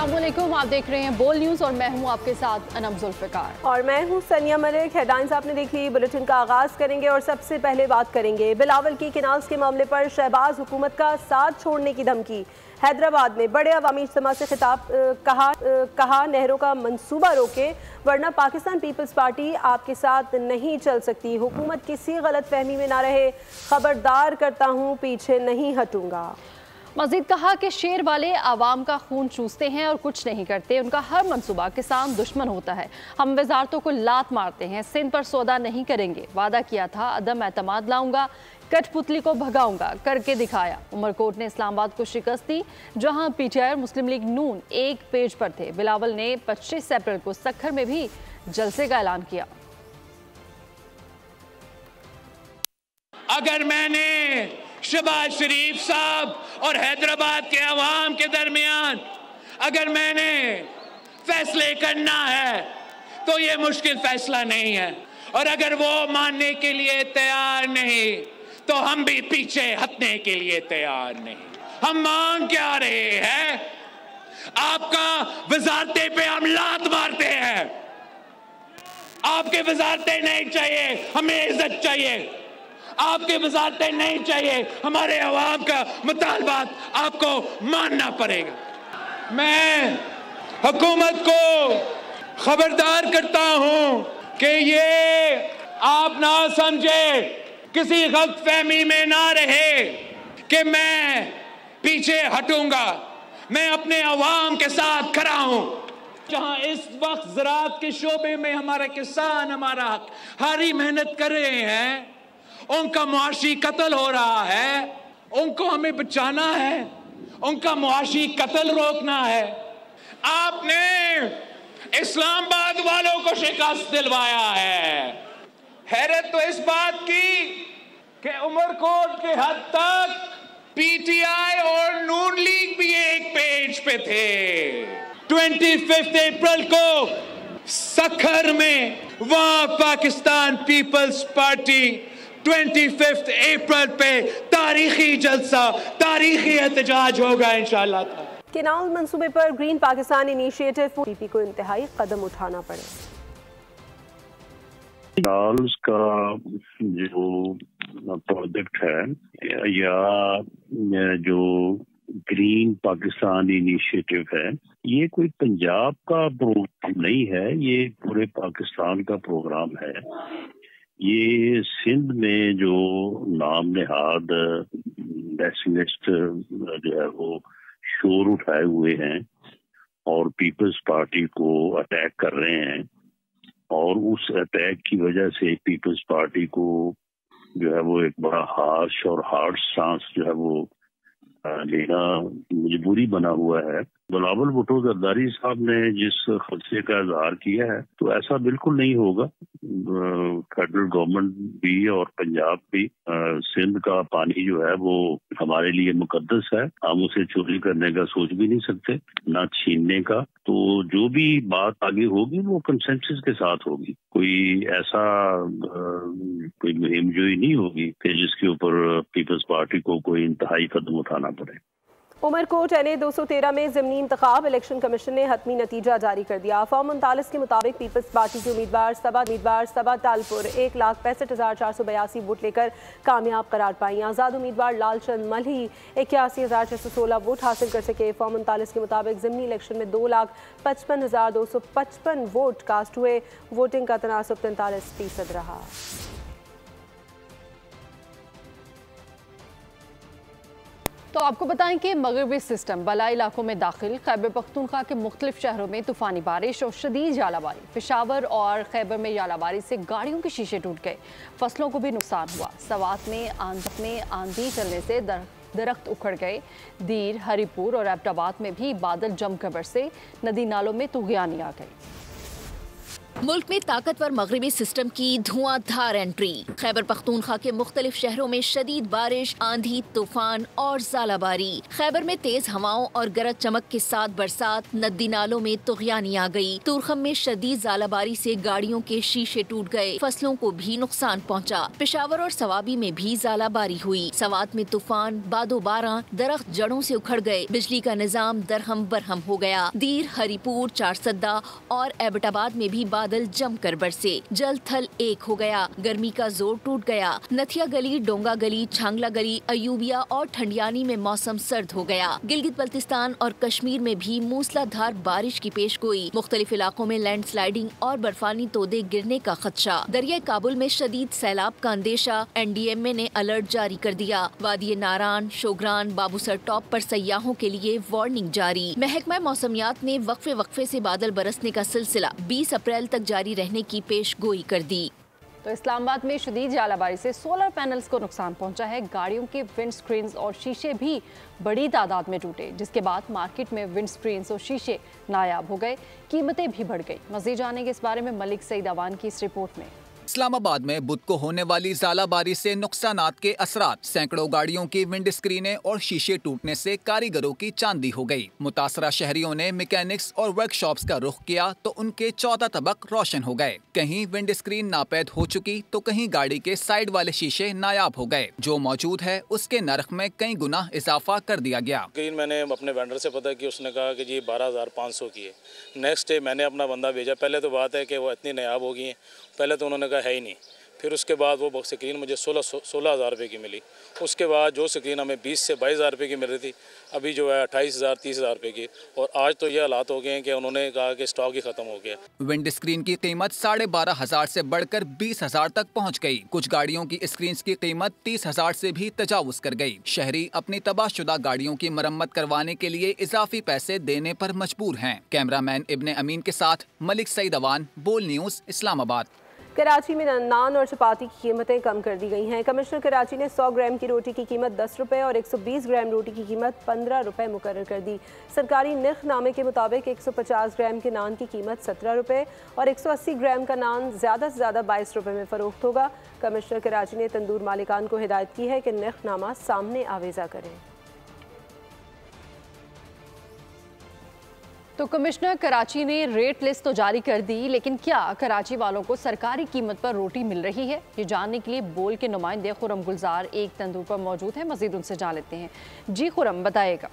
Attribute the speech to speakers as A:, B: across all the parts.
A: अस्सलामुअलैकुम, आप देख रहे हैं बोल न्यूज़ और मैं हूं आपके साथ अनम जुल्फ़िकार
B: और मैं हूं सनिया मलिक। हेडलाइंस आपने देख ली, बुलेटिन का आगाज करेंगे और सबसे पहले बात करेंगे बिलावल की केनाल्स के मामले पर शहबाज हुकूमत का साथ छोड़ने की धमकी। हैदराबाद में बड़े अवामी इज्तिमा से खिताब, कहा नहरों का मंसूबा रोके वरना पाकिस्तान पीपल्स पार्टी आपके साथ नहीं चल सकती। हुकूमत किसी गलत फहमी में ना रहे, खबरदार करता हूँ पीछे नहीं हटूंगा।
A: मजीद कहा कि शेर वाले आवाम का खून चूसते हैं और कुछ नहीं करते, उनका हर मंसूबा किसान दुश्मन होता है। हम वजारतों को लात मारते हैं, सिंध पर सौदा नहीं करेंगे, वादा किया था अदम एतमाद लाऊंगा, कठपुतली को भगाऊंगा, करके दिखाया। उमरकोट ने इस्लामाबाद को शिकस्त दी, जहां पीटीआई और मुस्लिम लीग नून एक पेज पर थे। बिलावल ने 25 अप्रैल को सक्खर में भी जलसे का ऐलान किया।
C: अगर मैंने शहबाज शरीफ साहब और हैदराबाद के अवाम के दरमियान अगर मैंने फैसले करना है तो ये मुश्किल फैसला नहीं है, और अगर वो मानने के लिए तैयार नहीं तो हम भी पीछे हटने के लिए तैयार नहीं। हम मांग क्या रहे हैं? आपका वजारते पे हम लात मारते हैं। आपके वजारते नहीं चाहिए, हमें इज्जत चाहिए। आपके वजारतें नहीं चाहिए, हमारे अवाम का मुतालबात आपको मानना पड़ेगा। मैं हुकूमत को खबरदार करता हूं कि ये आप ना समझे, किसी गलतफहमी में ना रहे कि मैं पीछे हटूंगा। मैं अपने अवाम के साथ खड़ा हूं। जहां इस वक्त ज़राअत के शोबे में हमारे किसान हमारा हारी मेहनत कर रहे हैं, उनका मुआशी कत्ल हो रहा है, उनको हमें बचाना है, उनका मुआशी कत्ल रोकना है। आपने इस्लामाबाद वालों को शिकस्त दिलवाया है। हैरत तो इस बात की कि उमरकोट के हद तक पीटीआई और नून लीग भी एक पेज पे थे। 25 अप्रैल को सक्खर में वहां पाकिस्तान पीपल्स पार्टी 25 अप्रैल पे तारीखी जलसा, तारीखी एहतजाज होगा इंशाअल्लाह।
B: केनाल मंसूबे पर ग्रीन पाकिस्तान इनिशिएटिव पीपी को इंतहाई कदम उठाना पड़े।
D: केनाल्स का जो प्रोजेक्ट है या जो ग्रीन पाकिस्तान इनिशिएटिव है, ये कोई पंजाब का प्रोग्राम नहीं है, ये पूरे पाकिस्तान का प्रोग्राम है। ये सिंध में जो नाम नहाद नेशनलिस्ट जो है वो शोर उठाए हुए हैं और पीपल्स पार्टी को अटैक कर रहे हैं, और उस अटैक की वजह से पीपल्स पार्टी को जो है वो एक बड़ा हार्श और हार्ड स्टांस जो है वो लेना मजबूरी बना हुआ है। बिलावल भुट्टो जरदारी साहब ने जिस खदशे का इजहार किया है, तो ऐसा बिल्कुल नहीं होगा। फेडरल गवर्नमेंट भी और पंजाब भी, सिंध का पानी जो है वो हमारे लिए मुकद्दस है, हम उसे चोरी करने का सोच भी नहीं सकते, ना छीनने का। तो जो भी बात आगे होगी वो कंसेंसस के साथ होगी, कोई ऐसा कोई मुहिमजोई नहीं होगी कि जिसके ऊपर पीपल्स पार्टी को कोई इंतहाई कदम उठाना पड़े।
B: उमरकोट NA 213 में ज़मीनी इंतखाब इलेक्शन कमीशन ने हतमी नतीजा जारी कर दिया। फॉर्म 39 के मुताबिक पीपल्स पार्टी के उम्मीदवार सबा तालपुर 1,65,482 वोट लेकर कामयाब करार पाई। आज़ाद उम्मीदवार लालचंद मल्ही 81,616 वोट हासिल कर सके। फॉर्म 39 के मुताबिक ज़मीनी इलेक्शन में 2,55,255 वोट कास्ट हुए। वोटिंग का तनासब 43% रहा।
A: तो आपको बताएं कि मगरबी सिस्टम बला इलाकों में दाखिल। खैबर पख्तूनख्वा के मुख्तलिफ शहरों में तूफानी बारिश और शदीद यालाबारी। पेशावर और खैबर में यालाबारी से गाड़ियों के शीशे टूट गए, फसलों को भी नुकसान हुआ। सवात में आंधी चलने से दरख्त उखड़ गए। दीर, हरीपुर और एबटाबाद में भी बादल जमकर बरसे, नदी नालों में तूगियानी आ गई।
E: मुल्क में ताकतवर मगरिबी सिस्टम की धुआंधार एंट्री। खैबर पख्तूनख्वा के मुख्तलिफ शहरों में शदीद बारिश, आंधी, तूफान और ज़ालाबारी। खैबर में तेज हवाओं और गरज चमक के साथ बरसात, नदी नालों में तुग़यानी आ गई। तुरखम में शदीद ज़ालाबारी से गाड़ियों के शीशे टूट गए, फसलों को भी नुकसान पहुँचा। पेशावर और सवाबी में भी ज़ालाबारी हुई। सवात में तूफान, बादो बारां, दरख्त जड़ों से उखड़ गए, बिजली का निजाम दरहम बरहम हो गया। दीर, हरीपुर, चारसद्दा और एबटाबाद में भी बादल जमकर बरसे। जल थल एक हो गया, गर्मी का जोर टूट गया। नथिया गली, डोंगा गली, छांगला गली, अयूबिया और ठंडियानी में मौसम सर्द हो गया। गिलगित बल्तिस्तान और कश्मीर में भी मूसलाधार बारिश की पेशगोई। मुख्तलिफ इलाकों में लैंडस्लाइडिंग और बर्फानी तोदे गिरने का खदशा। दरिया काबुल में शदीद सैलाब का अंदेशा। NDMA ने अलर्ट जारी कर दिया। वादी नारान, शोगरान, बाबूसर टॉप पर सयाहों के लिए वार्निंग जारी। महकमा मौसमियात ने वक्फे वक्फे से बादल बरसने का सिलसिला 20 अप्रैल तक जारी रहने की पेशगोई कर दी।
A: तो इस्लामाबाद में शदीद ज़ालाबारी से सोलर पैनल्स को नुकसान पहुंचा है। गाड़ियों के विंड स्क्रीन्स और शीशे भी बड़ी तादाद में टूटे, जिसके बाद मार्केट में विंड स्क्रीन्स और शीशे नायाब हो गए। कीमतें भी बढ़ गई। मज़ीद जानेंगे इस बारे में मलिक सईद अवान की इस रिपोर्ट में।
F: इस्लामाबाद में बुध को होने वाली ज़ालाबारी से नुकसानात के असरात। सैकड़ों गाड़ियों की विंड स्क्रीनें और शीशे टूटने से कारीगरों की चांदी हो गई। मुतासरा शहरियों ने मैकेनिक्स और वर्कशॉप्स का रुख किया तो उनके 14 तबक रोशन हो गए। कहीं विंड स्क्रीन नापैद हो चुकी तो कहीं गाड़ी के साइड वाले शीशे नायाब हो गए। जो मौजूद है उसके नर्ख में कई गुना इजाफा कर दिया गया।
G: स्क्रीन मैंने अपने वेंडर से पता की, उसने कहा कि जी 12,500 की है। नेक्स्ट डे मैंने अपना बंदा भेजा। पहले तो बात है कि वो इतनी नायाब हो गई है, पहले तो उन्होंने कहा है ही नहीं। फिर उसके बाद वो स्क्रीन मुझे 16,000 रुपये की मिली। उसके बाद जो स्क्रीन हमें 20 से 22,000 रुपये की मिल रही थी, अभी जो है 28,000 30,000 रुपये की। और आज तो ये हालात हो गए हैं कि उन्होंने कहा कि स्टॉक ही खत्म हो गया।
F: विंड स्क्रीन की कीमत 12,500 से बढ़कर 20,000 तक पहुंच गई। कुछ गाड़ियों की स्क्रीन की कीमत 30,000 से भी तजावुज कर गई। शहरी अपनी तबाहशुदा गाड़ियों की मरम्मत करवाने के लिए इजाफी पैसे देने पर मजबूर हैं। कैमरामैन इब्ने अमीन के साथ मलिक सईद अवान, बोल न्यूज़, इस्लामाबाद।
B: कराची में नान और चपाती की कीमतें कम कर दी गई हैं। कमिश्नर कराची ने 100 ग्राम की रोटी की कीमत 10 रुपये और 120 ग्राम रोटी की कीमत 15 रुपये मुकर्रर कर दी। सरकारी निर्खनामे के मुताबिक 150 ग्राम के नान की कीमत 17 रुपये और 180 ग्राम का नान ज़्यादा से ज़्यादा 22 रुपये में फ़रोख्त होगा। कमिश्नर कराची ने तंदूर मालिकान को हिदायत की है कि निर्खनामा सामने आवेज़ा करें।
A: तो कमिश्नर कराची ने रेट लिस्ट तो जारी कर दी, लेकिन क्या कराची वालों को सरकारी कीमत पर रोटी मिल रही है? ये जानने के लिए बोल के नुमाइंदे खुरम गुलजार एक तंदूर पर मौजूद है। मजीद उनसे जान लेते हैं। जी खुरम, बताइएगा।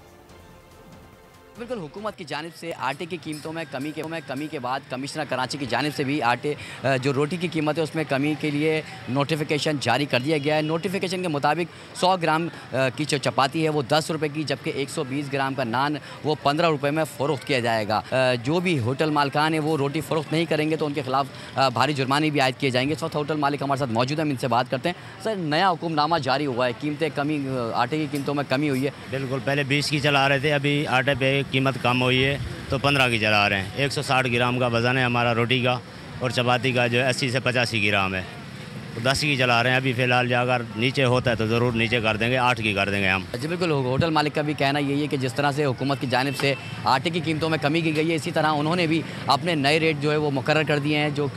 H: बिल्कुल, हुकूमत की जानिब से आटे की कीमतों में कमी के बाद कमिश्नर कराची की जानिब से भी आटे जो रोटी की कीमत है उसमें कमी के लिए नोटिफिकेशन जारी कर दिया गया है। नोटिफिकेशन के मुताबिक 100 ग्राम की जो चपाती है वो 10 रुपये की, जबकि 120 ग्राम का नान वो 15 रुपये में फ़रोख्त किया जाएगा। जो भी होटल मालिकान है वो रोटी फ़रोख्त नहीं करेंगे तो उनके खिलाफ भारी जुर्माने भी आयद किए जाएंगे। इस वक्त होटल मालिक हमारे साथ मौजूद है, हम इनसे बात करते हैं। सर, नया हुक्मनामा जारी हुआ है, कीमतें कमी, आटे की कीमतों में कमी हुई है।
I: बिल्कुल, पहले 20 की चला रहे थे, अभी आटे पे कीमत कम हुई है तो 15 की चला रहे हैं। 160 ग्राम का वज़न है हमारा रोटी का और चपाती का जो 80 से 85 ग्राम है, तो 10 की चला रहे हैं अभी फ़िलहाल। जो अगर नीचे होता है तो ज़रूर नीचे कर देंगे, 8 की कर देंगे हम।
H: जी बिल्कुल, होटल मालिक का भी कहना यही है कि जिस तरह से हुकूमत की जानिब से आटे की कीमतों में कमी की गई है, इसी तरह उन्होंने भी अपने नए रेट जो है वो मुकर्रर कर दिए हैं। जो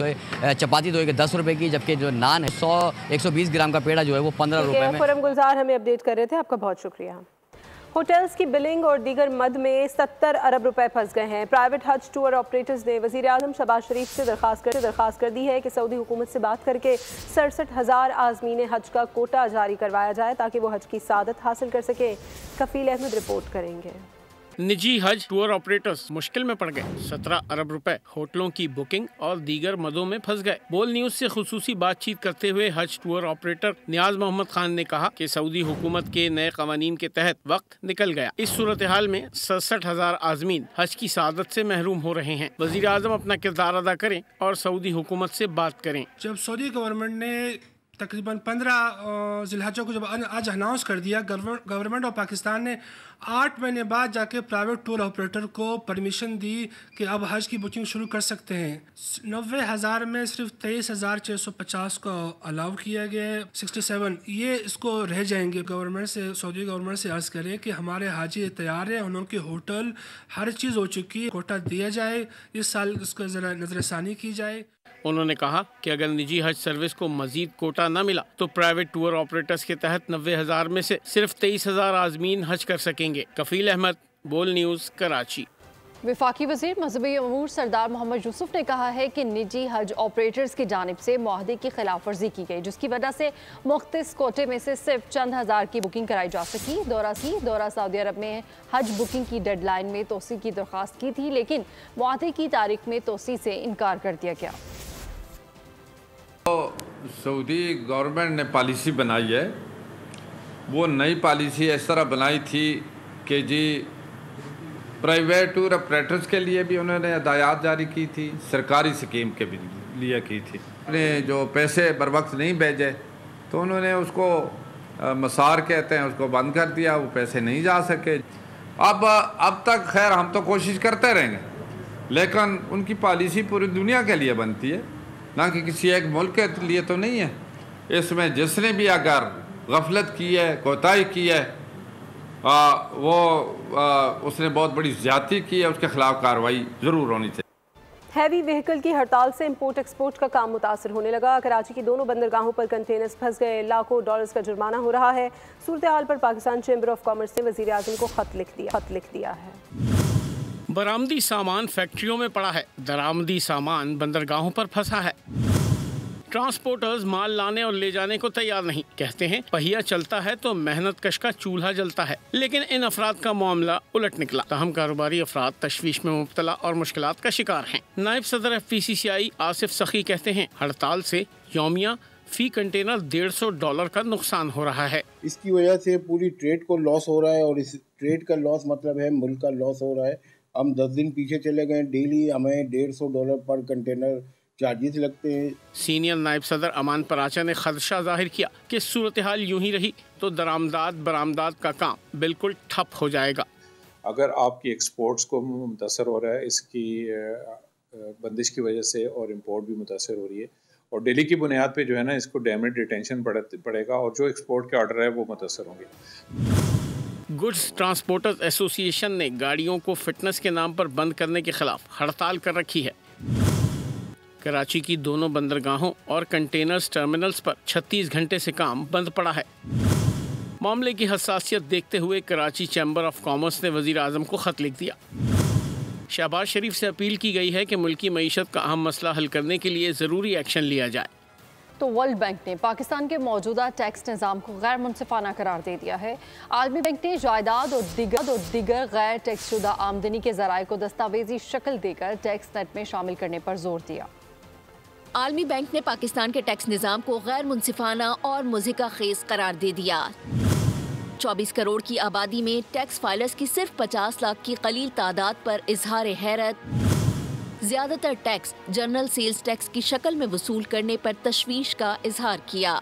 H: चपाती तो 10 रुपये की, जबकि जो नान है 120 ग्राम का पेड़ा जो है वो 15 रुपये में।
B: खुरम गुलजार हमें अपडेट कर रहे थे, आपका बहुत शुक्रिया। होटल्स की बिलिंग और दीगर मद में 70 अरब रुपए फंस गए हैं। प्राइवेट हज टूर ऑपरेटर्स ने वज़ीर आज़म शहबाज शरीफ से दरख्वास्त कर दी है कि सऊदी हुकूमत से बात करके 67,000 आज़मीन हज का कोटा जारी करवाया जाए ताकि वो हज की सादत हासिल कर सके। कफील अहमद रिपोर्ट करेंगे।
J: निजी हज टूर ऑपरेटर्स मुश्किल में पड़ गए। 17 अरब रुपए होटलों की बुकिंग और दीगर मदों में फंस गए। बोल न्यूज से खुसूसी बातचीत करते हुए हज टूर ऑपरेटर नियाज मोहम्मद खान ने कहा कि सऊदी हुकूमत के नए कवानीन के तहत वक्त निकल गया। इस सूरत हाल में 67,000 आज़मीन हज की सादत से महरूम हो रहे हैं। वज़ीर आज़म अपना किरदार अदा करें और सऊदी हुकूमत से बात करें।
K: जब सऊदी गवर्नमेंट ने तकरीबन 15 ज़िलहज्जा को जब आज अनाउंस कर दिया, गवर्नमेंट ऑफ पाकिस्तान ने 8 महीने बाद जाके प्राइवेट टूर ऑपरेटर को परमिशन दी कि अब हज की बुकिंग शुरू कर सकते हैं। 90,000 में सिर्फ 23,650 को अलाउ किया गया है। 67 ये इसको रह जाएंगे। गवर्नमेंट से, सऊदी गवर्नमेंट से अर्ज़ करें कि हमारे हाजी तैयार हैं, उनके होटल हर चीज़ हो चुकी है, कोटा दिया जाए, इस साल उसका ज़रा नज़रसानी की जाए।
J: उन्होंने कहा कि अगर निजी हज सर्विस को मजीद कोटा न मिला तो प्राइवेट टूर ऑपरेटर्स के तहत 90,000 में से सिर्फ 23,000 आज़मीन हज कर सकेंगे। कफील अहमद, बोल न्यूज़, कराची।
A: वफाकी वज़ीर मज़हबी अमूर सरदार मोहम्मद यूसुफ ने कहा है कि निजी हज ऑपरेटर्स की जानिब से मुआहदे की खिलाफ वर्जी की गई, जिसकी वजह से मुख्तस कोटे में से सिर्फ चंद हज़ार की बुकिंग कराई जा सकी। दौरा सऊदी अरब में हज बुकिंग की डेडलाइन में तोसी की दरख्वास्त की थी, लेकिन मुआहदे की तारीख में तोसी से इनकार कर दिया गया।
L: तो सऊदी गवर्नमेंट ने पॉलिसी बनाई है, वो नई पॉलिसी इस तरह बनाई थी कि जी प्राइवेट टूर ऑपरेटर्स के लिए भी उन्होंने हदायत जारी की थी, सरकारी स्कीम के भी लिए की थी। अपने जो पैसे बर वक्त नहीं भेजे तो उन्होंने उसको मसार कहते हैं, उसको बंद कर दिया, वो पैसे नहीं जा सके। अब तक खैर हम तो कोशिश करते रहेंगे, लेकिन उनकी पॉलिसी पूरी दुनिया के लिए बनती है, ना कि किसी एक मुल्क के लिए तो नहीं है। इसमें जिसने भी अगर गफलत की है, कोताही की है, उसने बहुत बड़ी ज़्यादती की है, उसके खिलाफ कार्रवाई ज़रूर होनी चाहिए।
B: हैवी व्हीकल की हड़ताल से इंपोर्ट एक्सपोर्ट का काम मुतासर होने लगा। कराची की दोनों बंदरगाहों पर कंटेनर्स फंस गए, लाखों डॉलर्स का जुर्माना हो रहा है। सूरत हाल पर पाकिस्तान चैम्बर ऑफ कॉमर्स ने वज़ीर आज़म को खत लिख दिया है।
J: बरामदी सामान फैक्ट्रियों में पड़ा है, दरामदी सामान बंदरगाहों पर फंसा है। ट्रांसपोर्टर्स माल लाने और ले जाने को तैयार नहीं, कहते हैं पहिया चलता है तो मेहनत कश का चूल्हा जलता है। लेकिन इन अफराद का मामला उलट निकला। तहम कारोबारी अफराद तशवीश में मुब्तला और मुश्किलात का शिकार हैं। नायब सदर FPCCI आसिफ सखी कहते हैं हड़ताल से यौमिया फी कंटेनर $150 का नुकसान हो रहा है।
M: इसकी वजह से पूरी ट्रेड को लॉस हो रहा है, और इस ट्रेड का लॉस मतलब है मुल्क का लॉस हो रहा है। हम 10 दिन पीछे चले गए, डेली हमें $150 पर कंटेनर चार्जेस लगते हैं।
J: सीनियर नायब सदर अमान पराचा ने खदशा जाहिर किया कि सूरत हाल यूं ही रही तो दरामदाद बरामदाद का काम बिल्कुल ठप हो जाएगा।
N: अगर आपकी एक्सपोर्ट्स को मुतासर हो रहा है इसकी बंदिश की वजह से, और इम्पोर्ट भी मुतासर हो रही है, और डेली की बुनियाद पे जो है ना इसको डैमेज डिटेंशन पड़ेगा, और जो एक्सपोर्ट के ऑर्डर है वो मुतासर होंगे।
J: गुड्स ट्रांसपोर्टर्स एसोसिएशन ने गाड़ियों को फिटनेस के नाम पर बंद करने के खिलाफ हड़ताल कर रखी है। कराची की दोनों बंदरगाहों और कंटेनर्स टर्मिनल्स पर 36 घंटे से काम बंद पड़ा है। मामले की हसासियत देखते हुए कराची चैम्बर ऑफ कॉमर्स ने वज़ीर आज़म को खत लिख दिया। शहबाज शरीफ से अपील की गई है कि मुल्की मईशत का अहम मसला हल करने के लिए ज़रूरी एक्शन लिया जाए।
A: तो वर्ल्ड बैंक ने पाकिस्तान के मौजूदा टैक्स निज़ाम को गैर मुनसिफाना करार दे दिया है। आलमी बैंक ने जायदाद और दिगर गैर टैक्स शुदा आमदनी के ज़राए को दस्तावेजी शक्ल देकर टैक्स नेट में शामिल करने पर जोर दिया।
E: आलमी बैंक ने पाकिस्तान के टैक्स निज़ाम को गैर मुनसिफाना और मुज़िका खेज करार दे दिया। 24 करोड़ की आबादी में टैक्स फाइलर्स की सिर्फ 50 लाख की कलील तादाद पर इजहार हैरत। ज्यादातर टैक्स जनरल सेल्स टैक्स की शक्ल में वसूल करने पर तशवीश का इजहार किया।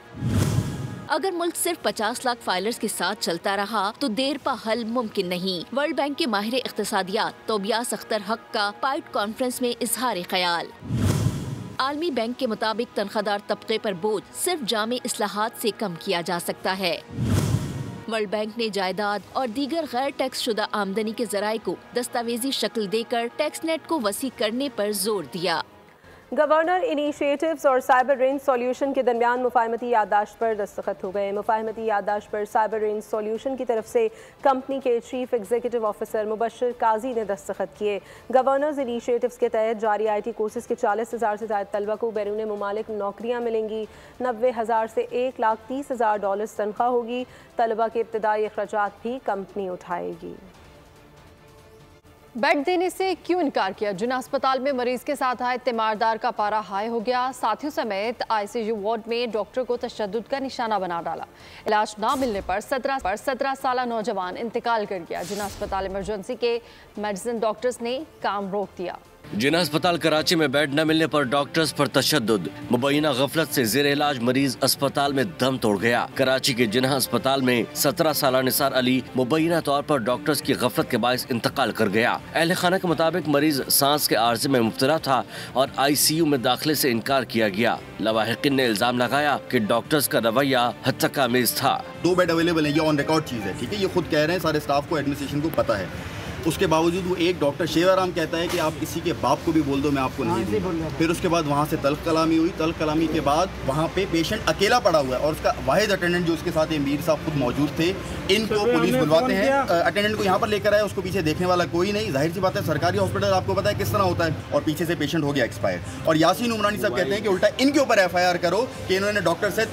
E: अगर मुल्क सिर्फ 50 लाख फाइलर्स के साथ चलता रहा तो देर पा हल मुमकिन नहीं। वर्ल्ड बैंक के माहिर इख्तिसादियात तोबियास अख्तर हक का पाइट कॉन्फ्रेंस में इजहार ख्याल। आलमी बैंक के मुताबिक तनख्वाहदार तबके पर बोझ सिर्फ जामे इस्लाहात से कम किया जा सकता है। वर्ल्ड बैंक ने जायदाद और दीगर गैर टैक्स शुदा आमदनी के जराये को दस्तावेजी शक्ल देकर टैक्स नेट को वसी करने पर जोर दिया।
B: गवर्नर इनिशिएटिव्स और साइबर रेंज सॉल्यूशन के दरमियान मुफाहमती याददाश्त पर दस्तखत हो गए। मुफाहमती याददाश्त पर साइबर रेंज सॉल्यूशन की तरफ से कंपनी के चीफ एग्जीक्यूटिव ऑफिसर मुबशर काजी ने दस्तखत किए। गवर्नर्स इनिशिएटिव्स के तहत जारी IT कोर्सेज के 40,000 से ज़्यादा तलबा को बैरून मुमालिक नौकरियाँ मिलेंगी। 90,000 से $1,30,000 तनख्वाह होगी। तलबा के इब्तदाई अखराजात भी कंपनी उठाएगी।
A: बेड देने से क्यों इनकार किया? जिना अस्पताल में मरीज के साथ आए तीमारदार का पारा हाई हो गया। साथियों समेत ICU वार्ड में डॉक्टर को तशद्दुद का निशाना बना डाला। इलाज ना मिलने पर 17 साला नौजवान इंतकाल कर गया। जिना अस्पताल इमरजेंसी के मेडिसिन डॉक्टर्स ने काम रोक दिया।
O: जिन्ना अस्पताल कराची में बेड न मिलने पर डॉक्टर्स पर तशद्दुद। मुबैना गफलत से जेर इलाज मरीज अस्पताल में दम तोड़ गया। कराची के जिन्ना अस्पताल में 17 साल निसार अली मुबैना तौर पर डॉक्टर्स की गफलत के बायस इंतकाल कर गया। अहले खाना के मुताबिक मरीज सांस के आर्जे में मुब्तला था और ICU में दाखिले से इनकार किया गया। लवाहिकीन ने इल्जाम लगाया कि डॉक्टर्स का रवैया हत्तकामेज था।
P: 2 बेड अवेलेबल है, ये ऑन रिकॉर्ड चीज़ है, ठीक है, ये खुद कह रहे हैं, सारे स्टाफ को, एडमिनिस्ट्रेशन को पता है। उसके बावजूद वो एक डॉक्टर शेवाराम कहता है कि आप किसी के बाप को भी बोल दो, मैं आपको नहीं दूंगा। फिर उसके बाद वहाँ से तल्ख कलामी हुई। तल्ख कलामी के बाद वहाँ पे पेशेंट अकेला पड़ा हुआ है और उसका वाहिद अटेंडेंट जो उसके साथ मीर साहब खुद मौजूद थे। इनको पुलिस बुलवाते हैं, अटेंडेंट को यहाँ पर लेकर आए, उसको पीछे देखने वाला कोई नहीं। जाहिर सी बात है, सरकारी हॉस्पिटल आपको पता है किस तरह होता है, और पीछे से पेशेंट हो गया एक्सपायर। और यासीन उमरानी साहब कहते हैं कि उल्टा इनके ऊपर FIR करो कि इन्होंने डॉक्टर से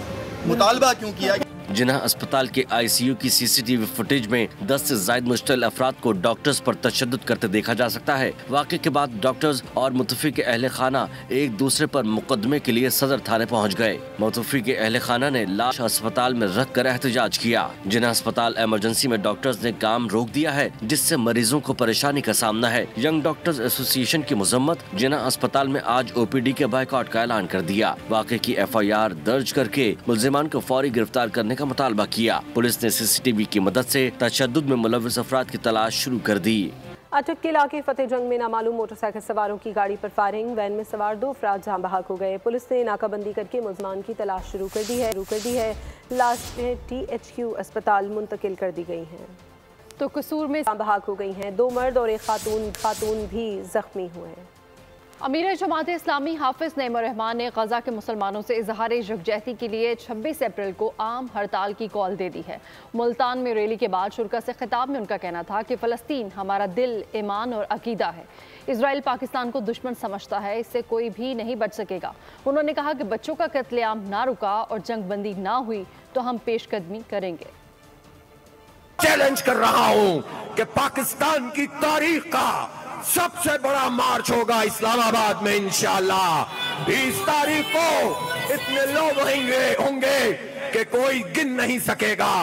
P: मुतालबा क्यों किया।
O: जिन्ना अस्पताल के ICU की CCTV फुटेज में 10 से ज्यादा मुश्तल अफराद को डॉक्टर्स पर तशद्दुद करते देखा जा सकता है। वाक़े के बाद डॉक्टर्स और मुतफ़ी अहले खाना एक दूसरे पर मुकदमे के लिए सदर थाने पहुंच गए। मुतफ़ी अहले खाना ने लाश अस्पताल में रख कर एहतजाज किया। जिन्ना अस्पताल इमरजेंसी में डॉक्टर्स ने काम रोक दिया है, जिससे मरीजों को परेशानी का सामना है। यंग डॉक्टर्स एसोसिएशन की मजम्मत। जिन्ना अस्पताल में आज OPD के बायकॉट का ऐलान कर दिया। वाक़े की FIR दर्ज करके मुल्जिमान को फौरी गिरफ्तार करने का मुतालबा किया। पुलिस ने CCTV की मदद से तशद्दुद में मुलव्विस अफराद की तलाश शुरू कर दी।
B: अटक के इलाके फतेह जंग में नामालूम मोटरसाइकिल सवारों की गाड़ी पर फायरिंग, वैन में सवार 2 अफराद जान बहक हो गए। पुलिस ने नाकाबंदी करके मुल्जिमान की तलाश शुरू कर दी है। लाशें THQ अस्पताल मुंतकिल कर दी गई हैं। तो कसूर में जान बहक हो गई हैं। 2 मर्द और 1 खातून भी जख्मी हुए हैं।
A: अमीर जमात इस्लामी हाफिज नईम रहमान ने गजा के मुसलमानों से इजहार यकजहती के लिए 26 अप्रैल को आम हड़ताल की कॉल दे दी है। मुल्तान में रैली के बाद शुरका से खिताब में उनका कहना था कि फ़लस्तीन हमारा दिल, ईमान और अकीदा है। इजराइल पाकिस्तान को दुश्मन समझता है, इससे कोई भी नहीं बच सकेगा। उन्होंने कहा कि बच्चों का कत्लेआम ना रुका और जंगबंदी ना हुई तो हम पेशकदमी करेंगे।
Q: चैलेंज कर रहा हूं कि पाकिस्तान की तारीख का सबसे बड़ा मार्च होगा इस्लामाबाद में इंशाअल्लाह। 20 तारीख को इतने लोग होंगे कि कोई गिन नहीं सकेगा।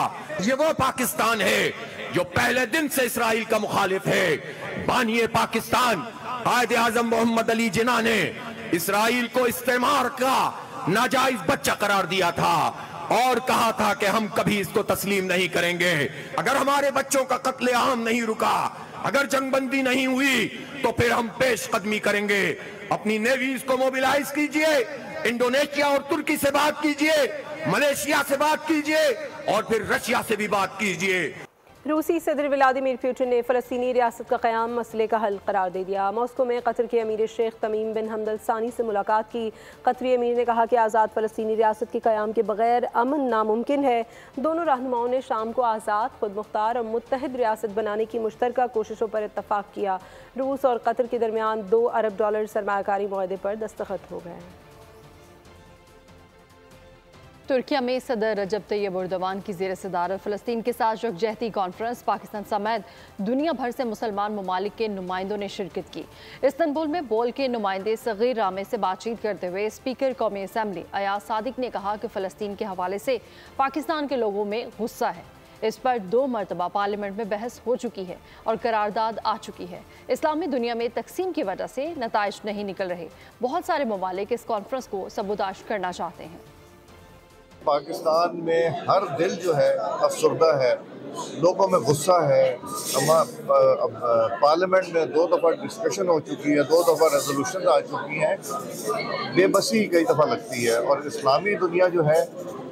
Q: ये वो पाकिस्तान है जो पहले दिन से इसराइल का मुखालिफ है। बानिए पाकिस्तान कायदे आजम मोहम्मद अली जिन्ना ने इसराइल को इस्तेमार का नाजायज बच्चा करार दिया था और कहा था कि हम कभी इसको तस्लीम नहीं करेंगे। अगर हमारे बच्चों का कत्लेआम नहीं रुका, अगर जंगबंदी नहीं हुई तो फिर हम पेश कदमी करेंगे। अपनी नेवीज को मोबिलाइज कीजिए, इंडोनेशिया और तुर्की से बात कीजिए, मलेशिया से बात कीजिए और फिर रशिया से भी बात कीजिए।
B: रूसी सदर व्लादिमीर पुतिन ने फ़लस्तीनी रियासत का क़याम मसले का हल करार दे दिया। मॉस्को में कतर के अमीर शेख तमीम बिन हमद अल सानी से मुलाकात की। कतरी अमीर ने कहा कि आज़ाद फ़लस्तीनी रियासत के क़याम के बगैर अमन नामुमकिन है। दोनों रहनुमाओं ने शाम को आज़ाद, खुद मुख्तार और मुत्तहिद रियासत बनाने की मुश्तरका कोशिशों पर इत्तफ़ाक़ किया। रूस और कतर के दरमियान $2 अरब सरमायाकारी मुआहदे पर दस्तखत हो गए। तुर्किया में सदर रजब तैयब एर्दोगान की ज़ेर सदारत फ़लस्तीन के साथ यकजहती कॉन्फ्रेंस, पाकिस्तान समेत दुनिया भर से मुसलमान ममालिक के नुमाइंदों ने शिरकत की। इस्तांबुल में बोल के नुमाइंदे सगीर रामे से बातचीत करते हुए स्पीकर कौमी असम्बली अयाज सादिक ने कहा कि फ़लस्तीन के हवाले से पाकिस्तान के लोगों में गुस्सा है। इस पर 2 मरतबा पार्लियामेंट में बहस हो चुकी है और करारदाद आ चुकी है। इस्लामी दुनिया में तकसीम की वजह से नताइज नहीं निकल रहे। बहुत सारे ममालिक इस कॉन्फ्रेंस को सबूताश करना चाहते हैं।
R: पाकिस्तान में हर दिल जो है अफसरदा है, लोगों में गुस्सा है। पार्लियामेंट में 2 दफ़ा डिस्कशन हो चुकी है, 2 दफ़ा रेजोल्यूशन आ चुकी हैं। बेबसी कई दफ़ा लगती है और इस्लामी दुनिया जो है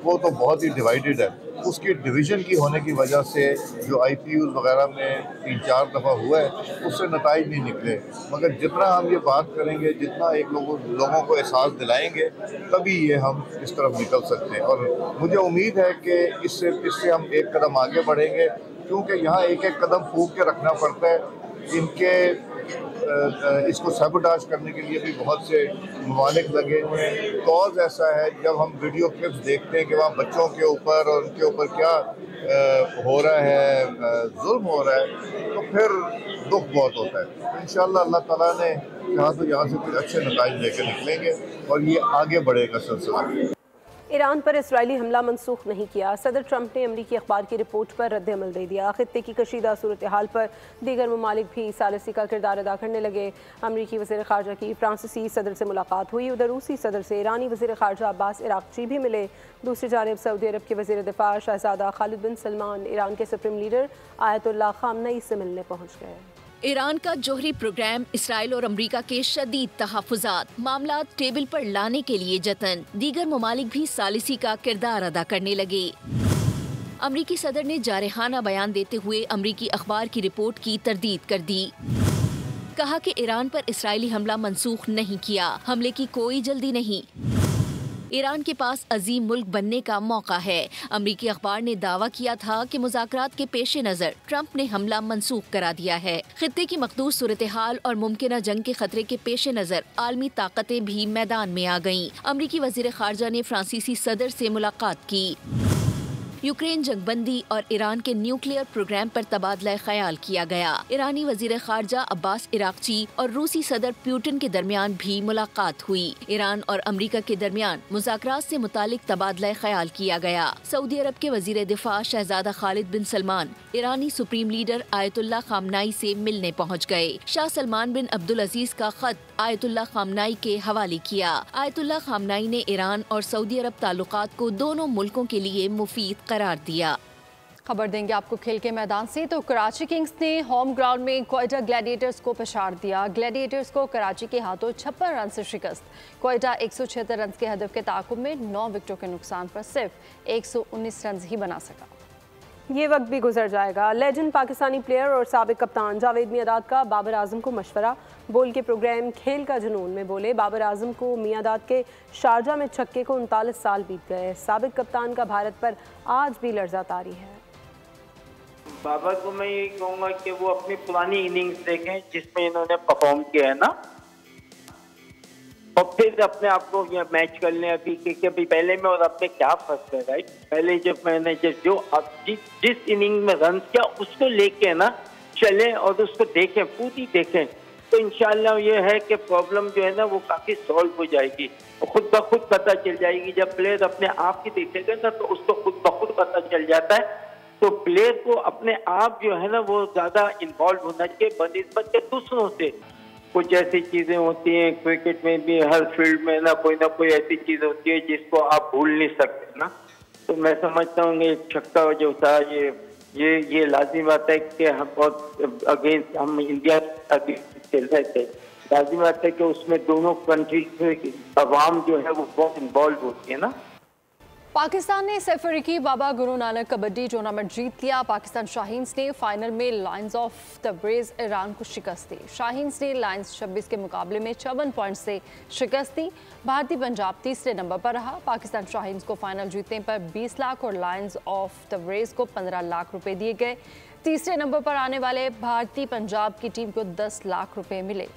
R: वो तो बहुत ही डिवाइडेड है। उसकी डिवीज़न की होने की वजह से जो IPUs वगैरह में 3-4 दफ़ा हुआ है उससे नताइज नहीं निकले। मगर जितना हम ये बात करेंगे, जितना एक लोगों को एहसास दिलाएंगे, तभी ये हम इस तरफ निकल सकते हैं। और मुझे उम्मीद है कि इससे हम एक कदम आगे बढ़ेंगे, क्योंकि यहाँ एक कदम फूंक के रखना पड़ता है। इनके इसको सबटाज करने के लिए भी बहुत से ममालिक लगे हुए हैं। कॉज ऐसा है, जब हम वीडियो क्लिप्स देखते हैं कि वहाँ बच्चों के ऊपर और उनके ऊपर क्या हो रहा है, जुल्म हो रहा है, तो फिर दुख बहुत होता है। इंशाअल्लाह अल्लाह ताला ने कहा तो यहाँ से कुछ अच्छे नताइज लेकर निकलेंगे और ये आगे बढ़ेगा सिलसिला।
B: ईरान पर इसराइली हमला मनसूख नहीं किया। सदर ट्रंप ने अमरीकी अखबार की रिपोर्ट पर रद्द अमल दे दिया। खित्ते की कशीदा सूरत हाल पर दीगर ममालिक भी सालिसी का किरदार अदा करने लगे। अमरीकी वज़ीर ख़ारजा की फ्रांसीसी सदर से मुलाकात हुई। उधर रूसी सदर से ईरानी वज़ीर ख़ारजा अब्बास इराक़ची भी मिले। दूसरी जानिब सऊदी अरब के वज़ीर दिफ़ा शहज़ादा खालिद बिन सलमान ईरान के सुप्रीम लीडर आयतुल्लाह ख़ामनई से मिलने पहुँच गए।
E: ईरान का जोहरी प्रोग्राम, इसराइल और अमरीका के शदीद तहफ़्फ़ुज़ात, मामलात टेबल पर लाने के लिए जतन, दीगर ममालिक भी सालिसी का किरदार अदा करने लगे। अमरीकी सदर ने जारहाना बयान देते हुए अमरीकी अखबार की रिपोर्ट की तरदीद कर दी। कहा कि ईरान पर इसराइली हमला मनसूख नहीं किया, हमले की कोई जल्दी नहीं। ईरान के पास अजीम मुल्क बनने का मौका है। अमरीकी अखबार ने दावा किया था कि मुज़ाकरात के पेश नज़र ट्रंप ने हमला मनसूख करा दिया है। खित्ते की मखदूर सूरत हाल और मुमकिन जंग के खतरे के पेश नज़र आलमी ताकतें भी मैदान में आ गईं। अमरीकी वज़ीर ख़ारजा ने फ्रांसीसी सदर से मुलाकात की। यूक्रेन जंगबंदी और ईरान के न्यूक्लियर प्रोग्राम पर तबादला ख्याल किया गया। ईरानी वज़ीर ख़ारजा अब्बास इराक़ची और रूसी सदर पुतिन के दरमियान भी मुलाकात हुई। ईरान और अमरीका के दरमियान मुज़ाकरात से मुतालिक तबादला ख्याल किया गया। सऊदी अरब के वज़ीर दिफ़ा शहज़ादा खालिद बिन सलमान ईरानी सुप्रीम लीडर आयतुल्लाह ख़ामनई से मिलने पहुँच गए। शाह सलमान बिन अब्दुल अजीज का खत आयतुल्लाह ख़ामनई के हवाले किया। आयतुल्लाह ख़ामनई ने ईरान और सऊदी अरब ताल्लुकात को दोनों मुल्कों के लिए मुफीद करार दिया।
A: खबर देंगे आपको खेल के मैदान से। तो कराची किंग्स ने होम ग्राउंड में क्वेटा ग्लैडिएटर्स को पछाड़ दिया। ग्लैडिएटर्स को कराची के हाथों 56 रन से शिकस्त। क्वेटा 176 रन के हदफ के ताक़ुब में 9 विकेटों के नुकसान पर सिर्फ 119 रन ही बना सका।
B: ये वक्त भी गुजर जाएगा। लेजेंड पाकिस्तानी प्लेयर और साबिक कप्तान जावेद मियांदाद का बाबर आजम को मशवरा। बोल के प्रोग्राम खेल का जुनून में बोले बाबर आजम को मियांदाद के शारजा में छक्के को 39 साल बीत गए। साबिक कप्तान का भारत पर आज भी लर्जा तारी है।
S: बाबर को मैं यही कहूँगा कि वो अपनी पुरानी इनिंग्स देखें जिसमें इन्होंने परफॉर्म किया है ना, और फिर अपने आप को ये मैच कर लें अभी कि अभी पहले में और अपने क्या फर्क है। राइट, पहले जब मैंने जो अब जिस इनिंग में रन किया उसको लेके ना चलें और उसको देखें, पूरी देखें, तो इंशाल्लाह ये है कि प्रॉब्लम जो है ना वो काफ़ी सॉल्व हो जाएगी और खुद ब खुद पता चल जाएगी। जब प्लेयर अपने आप की देखेगा ना तो उसको खुद ब खुद पता चल जाता है। तो प्लेयर को अपने आप जो है ना वो ज़्यादा इन्वॉल्व होना चाहिए बनिस्बत के दूसरों से। कुछ ऐसी चीज़ें होती हैं क्रिकेट में भी, हर फील्ड में ना कोई ऐसी चीज़ होती है जिसको आप भूल नहीं सकते ना। तो मैं समझता हूँ कि छक्का जो था ये लाजिमी बात है कि हम बहुत अगेंस्ट हम इंडिया खेल रहे थे। लाजिमी बात है कि उसमें दोनों कंट्री के अवाम जो है वो बहुत इन्वॉल्व होती है ना।
A: पाकिस्तान ने सफरीकी बाबा गुरु नानक कबड्डी टूर्नामेंट जीत लिया। पाकिस्तान शाहीन्स ने फाइनल में लायंस ऑफ तब्रेज़ ईरान को शिकस्त दी। शाहीन्स ने लायंस 26 के मुकाबले में 54 पॉइंट से शिकस्त दी। भारतीय पंजाब तीसरे नंबर पर रहा। पाकिस्तान शाहीन्स को फाइनल जीतने पर 20 लाख और लायंस ऑफ तब्रेज़ को 15 लाख रुपए दिए गए। तीसरे नंबर पर आने वाले भारतीय पंजाब की टीम को 10 लाख रुपए मिले।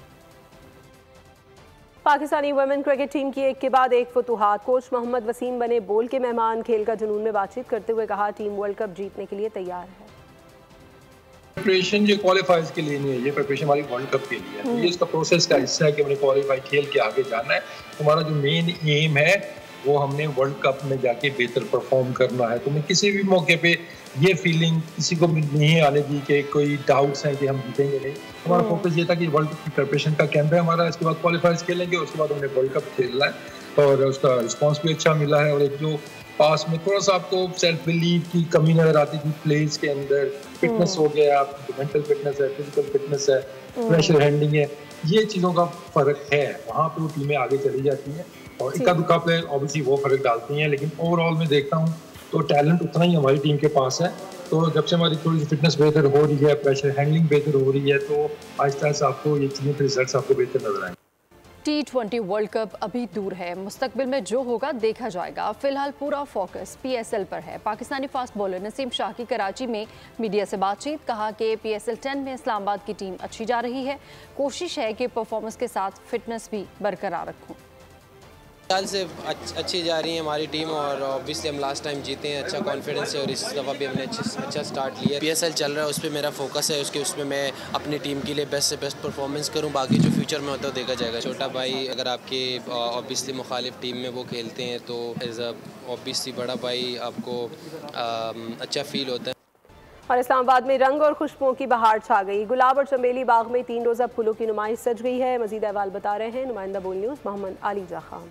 B: पाकिस्तानी वुमेन क्रिकेट टीम की एक के बाद एक फतूहात। कोच मोहम्मद वसीम बने बोल के मेहमान। खेल का जुनून में बातचीत करते हुए कहा टीम वर्ल्ड कप जीतने के लिए तैयार है।
N: प्रिपरेशन ये क्वालिफाइज के लिए नहीं है, ये प्रिपरेशन हमारी वर्ल्ड कप के लिए है। ये इसका प्रोसेस का हिस्सा है कि हमने क्वालिफाई खेल के आगे जाना है। हमारा जो मेन एम है वो हमने वर्ल्ड कप में जाके बेहतर परफॉर्म करना है। तो मैं किसी भी मौके पे ये फीलिंग किसी को नहीं आने दी कि कोई डाउट्स हैं कि हम जीतेंगे नहीं। हमारा फोकस ये था कि वर्ल्ड कप की प्रिपरेशन का कैंप है हमारा, इसके बाद क्वालिफाइज खेलेंगे और उसके बाद हमने वर्ल्ड कप खेलना है और उसका रिस्पॉन्स भी अच्छा मिला है। और एक जो पास में थोड़ा सा आपको सेल्फ बिलीव की कमी नजर आती थी प्लेस के अंदर, फिटनेस हो गया, मेंटल फिटनेस है, फिजिकल फिटनेस है, प्रेशर हैंडलिंग है, ये चीज़ों का फ़र्क है। वहाँ पे वो टीमें आगे चली जाती हैं और इक्का दुक्का पे ऑब्वियसली वो फ़र्क डालती हैं, लेकिन ओवरऑल में देखता हूँ तो टैलेंट उतना ही हमारी टीम के पास है। तो जब से हमारी थोड़ी सी फिटनेस बेहतर हो रही है, प्रेशर हैंडलिंग बेहतर हो रही है, तो आहिस्ता आहिस्ता आपको ये चीज़ें के रिजल्ट्स आपको बेहतर नजर आएंगे।
A: T20 वर्ल्ड कप अभी दूर है, मुस्तकबिल में जो होगा देखा जाएगा। फिलहाल पूरा फोकस PSL पर है। पाकिस्तानी फास्ट बॉलर नसीम शाह की कराची में मीडिया से बातचीत, कहा कि PSL 10 में इस्लामाबाद की टीम अच्छी जा रही है, कोशिश है कि परफॉर्मेंस के साथ फिटनेस भी बरकरार रखूं।
T: साल से अच्छी जा रही है हमारी टीम और ऑब्वियसली हम लास्ट टाइम जीते हैं, अच्छा कॉन्फिडेंस है और इस दफ़ा भी हमने अच्छा स्टार्ट लिया है। PSL चल रहा है, उस पर मेरा फोकस है, उसमें मैं अपनी टीम के लिए बेस्ट से बेस्ट परफॉर्मेंस करूं। बाकी जो फ्यूचर में होता है देखा जाएगा। छोटा भाई अगर आपके ऑब्वियसली मुखालिफ टीम में वो खेलते हैं तो एज अ ऑब्वियसली बड़ा भाई आपको अच्छा फील होता है।
B: और इस्लामाबाद में रंग और खुशबुओं की बहार छा गई। गुलाब और चमेली बाग में 3 रोज़ा फूलों की नुमाइश सज गई है। मजीद अहवाल बता रहे हैं नुमाइंदा बोल न्यूज़ मोहम्मद आलिजा खान।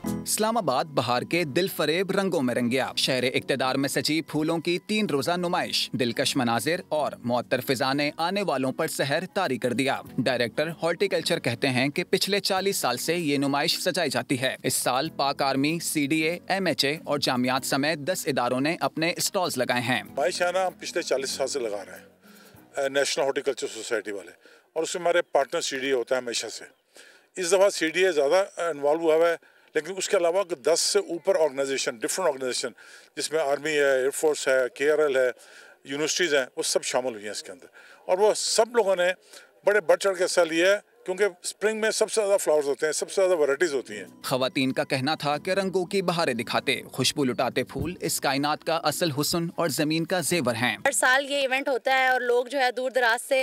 F: इस्लामाबाद बहार के दिल फरेब रंगों में रंग गया। शहर इक्तदार में सजी फूलों की 3 रोजा नुमाइश दिलकश मनाजिर और मुअत्तर फिजा ने आने वालों पर सहर तारी कर दिया। डायरेक्टर हॉर्टिकल्चर कहते हैं कि पिछले 40 साल से ये नुमाइश सजाई जाती है। इस साल पाक आर्मी, CDA, MHA और जामियात समेत 10 इदारों ने अपने स्टॉल्स लगाए हैं।
U: नुमाइश आना हम पिछले 40 साल से लगा रहे हैं, नेशनल हॉर्टिकल्चर सोसाइटी वाले, और उसमें हमारे पार्टनर CDA होता है हमेशा से। इस दफ़ा CDA ज़्यादा इन्वॉल्व हुआ है, लेकिन उसके अलावा 10 से ऊपर ऑर्गेनाइजेशन, डिफरेंट ऑर्गेनाइजेशन, जिसमें आर्मी है, एयरफोर्स है, KRL है, यूनिवर्सिटीज़ हैं, वो सब शामिल हुई हैं इसके अंदर। और वो सब लोगों ने बड़े बढ़ चढ़ के हिस्सा लिया है, क्योंकि स्प्रिंग में सबसे ज़्यादा फ्लावर्स होते हैं, सबसे ज़्यादा वैराइटीज़ होती हैं।
F: खवातीन का कहना था कि रंगों की बहारें दिखाते, खुशबू लुटाते फूल इस कायनात का असल हुस्न और ज़मीन का जेवर हैं।
V: हर साल ये इवेंट होता है और लोग जो है दूर दराज से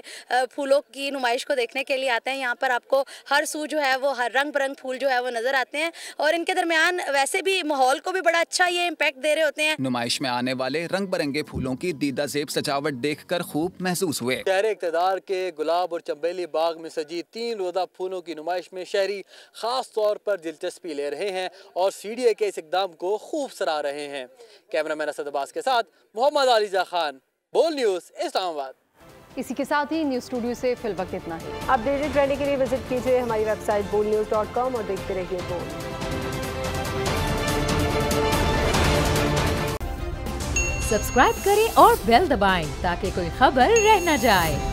V: फूलों की नुमाइश को देखने के लिए आते हैं। यहाँ पर आपको हर सू जो है वो हर रंग बिरंग फूल जो है वो नजर आते हैं और इनके दरमियान वैसे भी माहौल को भी बड़ा अच्छा ये इम्पैक्ट दे रहे होते हैं।
F: नुमाइश में आने वाले रंग बिरंगे फूलों की दीदा जेब सजावट देख कर खूब महसूस हुए।
W: शहर इक़्तिदार के गुलाब और चंबेली बाग में सजी 3 रोज़ा फूलों की नुमाइश में शहरी खास तौर पर दिलचस्पी ले रहे हैं और CDA के इस इक़दाम को खूब सराह रहे हैं। कैमरामैन असद अब्बास के साथ मोहम्मद आलिजा खान, बोल न्यूज़, इस्लामाबाद।
A: इसी के साथ ही न्यूज़ स्टूडियो से फिल वक्त इतना ही।
B: अपडेटेड रहने के लिए विजिट कीजिए हमारी वेबसाइट bolnews.com और देखते रहिए बोल।
X: सब्सक्राइब करें और बेल दबाएं ताकि कोई खबर रह न जाए।